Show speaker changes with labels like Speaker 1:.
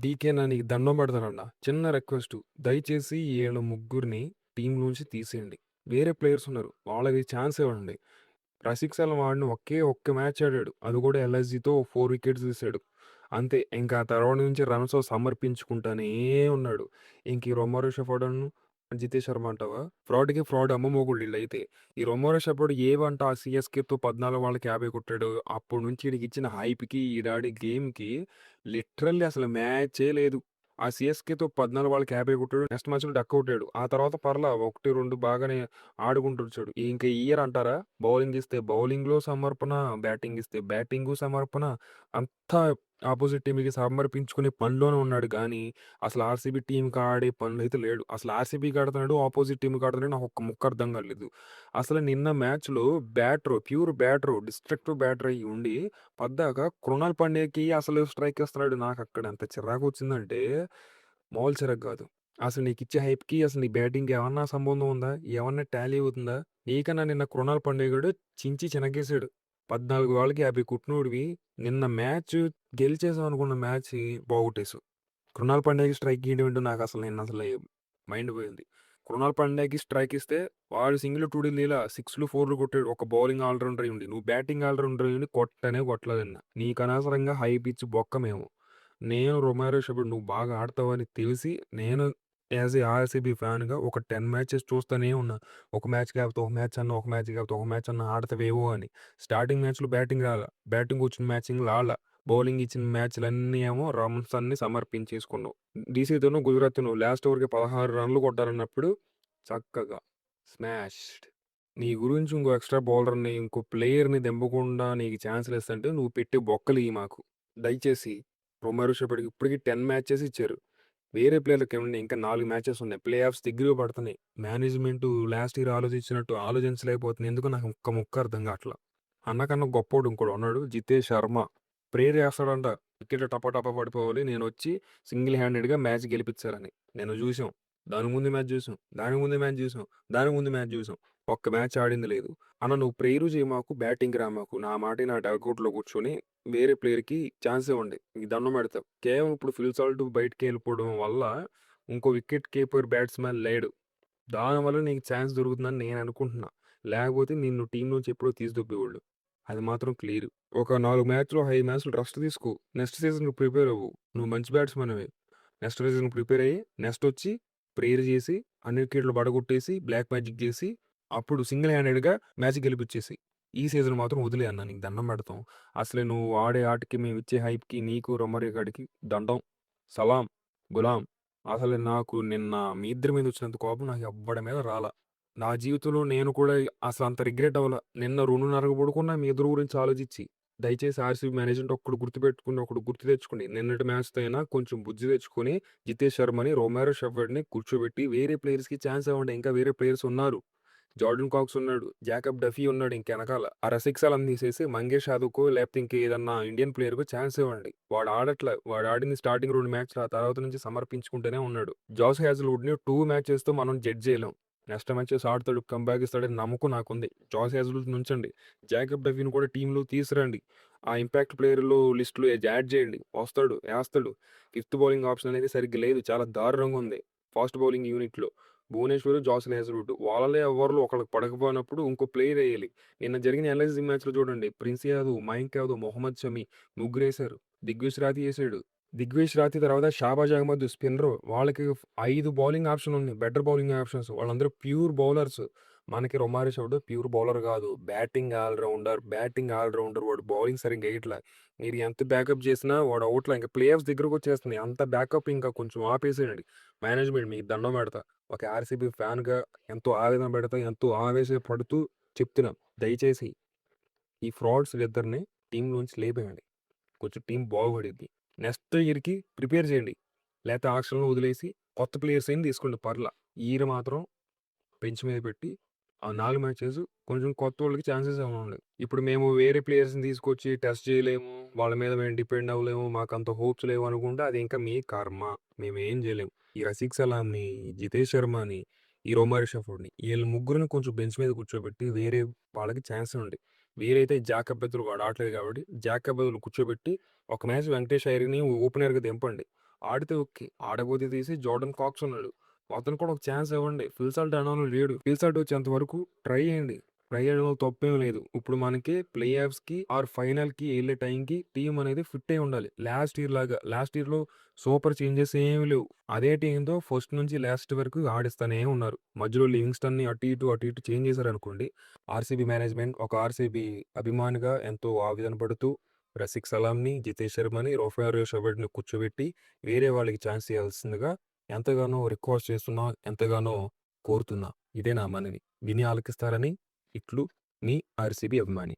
Speaker 1: డీకేనా నీకు దండం పెడతానన్నా. చిన్న రిక్వెస్టు. దయచేసి ఈళ్ళ ముగ్గురిని టీమ్ నుంచి తీసేయండి. వేరే ప్లేయర్స్ ఉన్నారు. వాళ్ళకి ఛాన్స్ ఇవ్వండి. రసిక్ సలాం ఆడిన ఒకే ఒక్క మ్యాచ్ ఆడాడు. అది కూడా ఎల్ఎస్‌జీతో 4 వికెట్స్ తీసాడు. అంతే. ఇంకా ఆ తర్వాత నుంచి రన్స్ సమర్పించుకుంటానే ఉన్నాడు. ఇంక ఈ రొమారో షెఫర్డను, జితేష్ శర్మ అంటావా? ఫ్రాడ్‌కి ఫ్రాడ్ అమ్మమోగుళ్ళు ఈళ్ళైతే. ఈ రొమారో షెఫర్డ్ ఏవంట ఆ సీఎస్‌కేతో 14 వాళ్ళకి 50 కొట్టాడు. అప్పటి నుంచి ఈడికిచ్చిన హైప్‌కి, ఈడాడే గేమ్‌కి లిటరల్లీ అసలు మ్యాచే లేదు. ఆ సీఎస్‌కేతో 14 వాళ్ళకి 50 కొట్టాడు. నెక్స్ట్ మ్యాచ్‌లో డకౌట్. ఆ తర్వాత పర్లా 1, 2 బాగానే ఆడుకుంటొచ్చాడు. ఇంక ఈ ఇయర్ అంటారా? బౌలింగ్ ఇస్తే బౌలింగ్‌లో సమర్పణ, బ్యాటింగ్ ఇస్తే బ్యాటింగు సమర్పణ. అంతా అపోజిట్ టీమ్‌కి సమర్పించుకునే పనిలోనే ఉన్నాడు గానీ, అసలు ఆర్‌సీబీ టీమ్‌కి ఆడే పనిలో అయితే లేడు. అసలు ఆర్‌సీబీకి ఆడుతున్నాడో, అపోజిట్ టీమ్‌కి ఆడుతున్నాడో నాకు ఒక్క ముక్క అర్థం కాలేదు. అసలు నిన్న మ్యాచ్‌లో ప్యూర్ బ్యాటరు, డిస్ట్రక్టివ్ బ్యాటర్ అయ్యి ఉండి, పద్దాక కృణాల్ పాండ్యాకి అసలు స్ట్రైక్ ఏస్తున్నాడు. నాకక్కడ ఎంత చిరాకొచ్చిందంటే, మామూలు చిరాకు కాదు. అసలు నీకిచ్చే హైప్‌కి అసలు నీ బ్యాటింగ్‌కి ఏమన్నా సంబంధం ఉందా? ఏమన్నా టాలీ అవుతుందా? నీకన్నా నిన్న కృణాల్ పాండ్యా గాడు చించి చినగేసాడు. 14 బాళ్ళకి 50 కొట్టినోడివి నిన్న మ్యాచ్ గెలిచేసాం అనుకున్న మ్యాచ్‌ని బాగొట్టేసావు. కృణాల్ పాండ్యాకి స్ట్రైక్ ఇయ్యడం ఏంటో నాకసలు నిన్నసలు మైండ్ పోయింది. కృణాల్ పాండ్యాకి స్ట్రైక్ ఇస్తే వాడు సింగిల్ టూడీలు ఇలా 6లు, 4లు కొట్టాడు. ఒక బౌలింగ్ ఆల్రౌండర్ అయ్యుండి. నువ్వు బ్యాటింగ్ ఆల్రౌండర్ అయ్యుండి కొట్టనే కొట్టలేదు నిన్న. నీకు అనవసరంగా హైప్ ఇచ్చి బొక్క మేము. నేను రొమారో షెఫర్డ్ నువ్వు బాగా ఆడతావని తెలిసి నేను యాస్ ఎ ఆర్‌సీబీ ఫ్యాన్‌గా ఒక 10 మ్యాచెస్ చూస్తూనే ఉన్నా. ఒక మ్యాచ్ కాకపోతే ఒక మ్యాచ్ అన్నా, ఒక మ్యాచ్ కాకపోతే ఒక మ్యాచ్ అన్నా ఆడతావేమో అని. స్టార్టింగ్ మ్యాచ్‌లో బ్యాటింగ్ రాలా. బ్యాటింగ్ వచ్చిన మ్యాచింగ్‌లో ఆడలా. బౌలింగ్ ఇచ్చిన మ్యాచ్‌లన్నీ ఏమో రన్స్ అన్నీ సమర్పించేసుకున్నావు. డీసీతోను, గుజరాత్‌తోను లాస్ట్ ఓవర్‌కి 16 రన్‌లు కొట్టాలన్నప్పుడు చక్కగా స్మాష్డ్. నీ గురించి ఇంకో ఎక్స్‌ట్రా బౌలర్‌ని, ఇంకో ప్లేయర్‌ని దింపకుండా నీకు ఛాన్స్‌లు ఇస్తుంటే నువ్వు పెట్టే బొక్కలియి మాకు. దయచేసి రొమారో షెఫర్డ్‌కి ఇప్పటికి 10 మ్యాచెస్ ఇచ్చారు. వేరే ప్లేయర్‌లకేముంది ఇంకా 4 మ్యాచెస్ ఉన్నాయి. ప్లే ఆఫ్స్ దగ్గరకి పడుతున్నాయి. మేనేజ్‌మెంటు లాస్ట్ ఇయర్ ఆలోచించినట్టు ఆలోచించలేకపోతుంది. ఎందుకో నాకు ఒక్క ముక్క అర్థం కావట్ల. అన్నకన్నా గొప్పోడు ఇంకోడు ఉన్నాడు. జితేష్ శర్మ. ప్రేయర్ చేస్తాడంట. వికెట్లు టపా టపా పడిపోవాలి. నేనొచ్చి సింగిల్ హ్యాండెడ్‌గా మ్యాచ్ గెలిపించాలని. నిన్న చూసాం. దానికి ముందు మ్యాచ్ చూసాం. దానికి ముందు మ్యాచ్ చూసాం. దానికి ముందు మ్యాచ్ చూసాం. ఒక్క మ్యాచ్ ఆడింది లేదు. అన్న నువ్వు ప్రేయరు చేయి మాకు, బ్యాటింగ్‌కి రా మాకు. నా మాటిని నా డగౌట్‌లో కూర్చొని వేరే ప్లేయర్‌కి ఛాన్స్ ఇవ్వండి. మీకు దండం పెడతా. కేవలం ఇప్పుడు ఫిల్ సాల్ట్ బయటికెళ్ళిపోవడం వల్ల ఇంకో వికెట్ కీపర్ బ్యాట్స్‌మన్ లేడు. దానివల్ల నీకు ఛాన్స్ దొరుకుతుందని నేను అనుకుంటున్నా. లేకపోతే నిన్ను టీమ్ నుంచి ఎప్పుడో తీసి దొబ్బేవాళ్ళు. అది మాత్రం క్లియర్. ఒక 4 మ్యాచ్‌లో, 5 మ్యాచ్‌లు రెస్ట్ తీసుకో. నెక్స్ట్ సీజన్‌కి ప్రిపేర్ అవ్వు. నువ్వు మంచి బ్యాట్స్‌మన్‌వే. నెక్స్ట్ సీజన్‌కి ప్రిపేర్ అయ్యి, నెక్స్ట్ వచ్చి ప్రేయర్ చేసి, అన్ని వికెట్లు పడగొట్టేసి, బ్లాక్ మ్యాజిక్ చేసి, అప్పుడు సింగిల్ హ్యాండెడ్‌గా మ్యాచ్ గెలిపిచ్చేసేయి. ఈ సీజన్ మాత్రం వదిలేయి అన్న నీకు దండం పెడతాం. అసలు నువ్వు ఆడే ఆటకి, మేమిచ్చే హైప్‌కి, నీకు రొమారియో గాడికి దండం. సలాం. గులాం. అసలు నాకు నిన్న మీ ఇద్దరి మీద వచ్చినంత కోపం నాకు ఎవ్వడి మీద రాలా. నా జీవితంలో నేను కూడా అసలంత రిగ్రెట్ అవ్వల. నిన్న 2:30కి పడుకున్నా మీ ఇద్దరి గురించి ఆలోచించి. దయచేసి ఆర్‌సీబీ మేనేజ్‌మెంట్ ఒక్కడు గుర్తుపెట్టుకుని, ఒకడు గుర్తు తెచ్చుకోండి. నిన్నటి మ్యాచ్‌తో అయినా కొంచెం బుద్ధి తెచ్చుకొని, జితేష్ శర్మని, రొమారో షెఫర్డ్‌ని కూర్చోబెట్టి వేరే ప్లేయర్స్‌కి ఛాన్స్ ఇవ్వండి. ఇంకా వేరే ప్లేయర్స్ ఉన్నారు. జార్డన్ కాక్స్ ఉన్నాడు. జాకబ్ డఫీ ఉన్నాడు ఇంకెనకాల. ఆ రసిక్ సలాం తీసేసి మంగేష్ యాదవ్‌కో లేకపోతే ఇంకేదన్నా ఇండియన్ ప్లేయర్‌కో ఛాన్స్ ఇవ్వండి. వాడు ఆడట్ల. వాడు ఆడింది స్టార్టింగ్ 2 మ్యాచ్‌లు. ఆ తర్వాత నుంచి సమర్పించుకుంటూనే ఉన్నాడు. జాస్ హ్యాజల్‌వుడ్‌ని 2 మ్యాచెస్‌తో మనం జడ్జ్ చేయలేం. నెక్స్ట్ మ్యాచెస్ ఆడతాడు. కమ్‌బ్యాక్ ఇస్తాడని నమ్మకం నాకుంది. జాస్ హ్యాజల్‌వుడ్ నుంచండి. జాకబ్ డఫీని కూడా టీమ్‌లో తీసుకురండి. ఆ ఇంపాక్ట్ ప్లేయర్‌లో లిస్ట్‌లో యాడ్ చేయండి. వస్తాడు, ఏస్తాడు. ఫిఫ్త్ బౌలింగ్ ఆప్షన్ అనేది సరిగ్గా లేదు. చాలా దారుణంగా ఉంది. ఫాస్ట్ బౌలింగ్ యూనిట్‌లో. భువనేశ్వర్, జాస్‌న్ హేజల్‌వుడ్ వాళ్ళలో ఎవరిలో ఒకళ్ళకి పడకపోయినప్పుడు ఇంకో ప్లేయర్ ఎయ్యాలి. నిన్న జరిగిన ఎల్ఐసీ మ్యాచ్‌లో చూడండి. ప్రిన్స్ యాదవ్, మయాంక్ యాదవ్, మొహమ్మద్ షమి ముగ్గురేశారు. దిగ్విష్ రాథీ ఏసాడు. దిగ్విష్ రాథీ తర్వాత షాబాజ్ అహ్మద్ స్పిన్నరు. వాళ్ళకి 5 బౌలింగ్ ఆప్షన్ ఉన్నాయి. Better bowling options. వాళ్ళందరూ ప్యూర్ బౌలర్స్. మనకి రొమారీ షెఫర్డ్ ప్యూర్ బౌలర్ కాదు. Batting all rounder. వాడు బౌలింగ్ సరిగ్గా ఎయట్ల. మీరు ఎంత బ్యాకప్ చేసినా వాడు అవుట్‌ల. ఇంక ప్లే ఆఫ్స్ దగ్గరకొచ్చేస్తున్నాయి. అంత బ్యాకప్ ఇంకా కొంచెం ఆపేసేయండి. మేనేజ్‌మెంట్ మీకు దండం పెడతా. ఒక ఆర్‌సీబీ ఫ్యాన్‌గా ఎంతో ఆవేదన పెడతా, ఎంతో ఆవేశపడుతూ చెప్తున్నా. దయచేసి ఈ ఫ్రాడ్స్ ఇద్దరిని టీమ్‌లోంచి లేపేయండి. కొంచెం టీమ్ బాగుపడిద్ది. నెక్స్ట్ ఇయర్‌కి ప్రిపేర్ చేయండి. లేతే ఆక్షన్‌లో వదిలేసి కొత్త ప్లేయర్స్ అయినా తీసుకోండి పర్లా. ఈ ఇయర్ మాత్రం బెంచ్ మీద పెట్టి ఆ 4 మ్యాచెస్ కొంచెం కొత్తోళ్ళకి ఛాన్సెస్ ఇవ్వండి. ఇప్పుడు మేము వేరే ప్లేయర్స్‌ని తీసుకొచ్చి టెస్ట్ చేయలేము. వాళ్ళ మీద మేము డిపెండ్ అవ్వలేము. మాకంత హోప్స్ లేవు అనుకుంటే అది ఇంకా మీ కర్మ. మేమేం చేయలేము. ఈ రసిక్ సలాంని, ఈ జితేష్ శర్మని, ఈ రొమారీ షెఫర్డ్‌ని ఈళ్ళ ముగ్గురిని కొంచెం బెంచ్ మీద కూర్చోబెట్టి వేరే వాళ్ళకి ఛాన్స్ ఇవ్వండి. వీలైతే జాకబ్ బెతులు వాడు ఆడట్లేదు కాబట్టి జాకబ్ బదులు కూర్చోబెట్టి ఒక మ్యాచ్ వెంకటేష్ అయ్యర్‌ని ఓపెనర్‌గా దింపండి. ఆడితే ఓకే. ఆడకపోతే తీసి జోర్డన్ కాక్స్ ఉన్నాడు. అతనికి కూడా ఒక ఛాన్స్ ఇవ్వండి. ఫిల్ సాల్ట్ అనడంలో లేడు. ఫిల్ సాల్ట్ వచ్చేంత వరకు ట్రై చేయండి. ట్రై చేయడంలో తప్పేం లేదు. ఇప్పుడు మనకి ప్లే ఆఫ్స్‌కి ఆర్ ఫైనల్‌కి ఎళ్ళే టైంకి టీమ్ అనేది ఫిట్ అయ్యి ఉండాలి. లాస్ట్ ఇయర్ లాగా. లాస్ట్ ఇయర్‌లో సూపర్ చేంజెస్ ఏమి లేవు. అదే టీమ్‌తో ఫస్ట్ నుంచి లాస్ట్ వరకు ఆడిస్తానే ఉన్నారు. మధ్యలో లివింగ్స్టన్‌ని అటు ఇటు చేంజ్ చేశారనుకోండి. ఆర్‌సీబీ మేనేజ్‌మెంట్ ఒక ఆర్‌సీబీ అభిమానిగా ఎంతో ఆవేదన పడుతూ రసిక్ సలాంని, జితేష్ శర్మని, రొఫారియో షెపర్డ్‌ని కూర్చోబెట్టి వేరే వాళ్ళకి ఛాన్స్ ఇయ్యాల్సిందిగా ఎంతగానో రిక్వెస్ట్ చేస్తున్నా, ఎంతగానో కోరుతున్నా. ఇదే నా మనవి. విని ఆలకిస్తారని ఇట్లు మీ ఆర్‌సీబీ అభిమాని.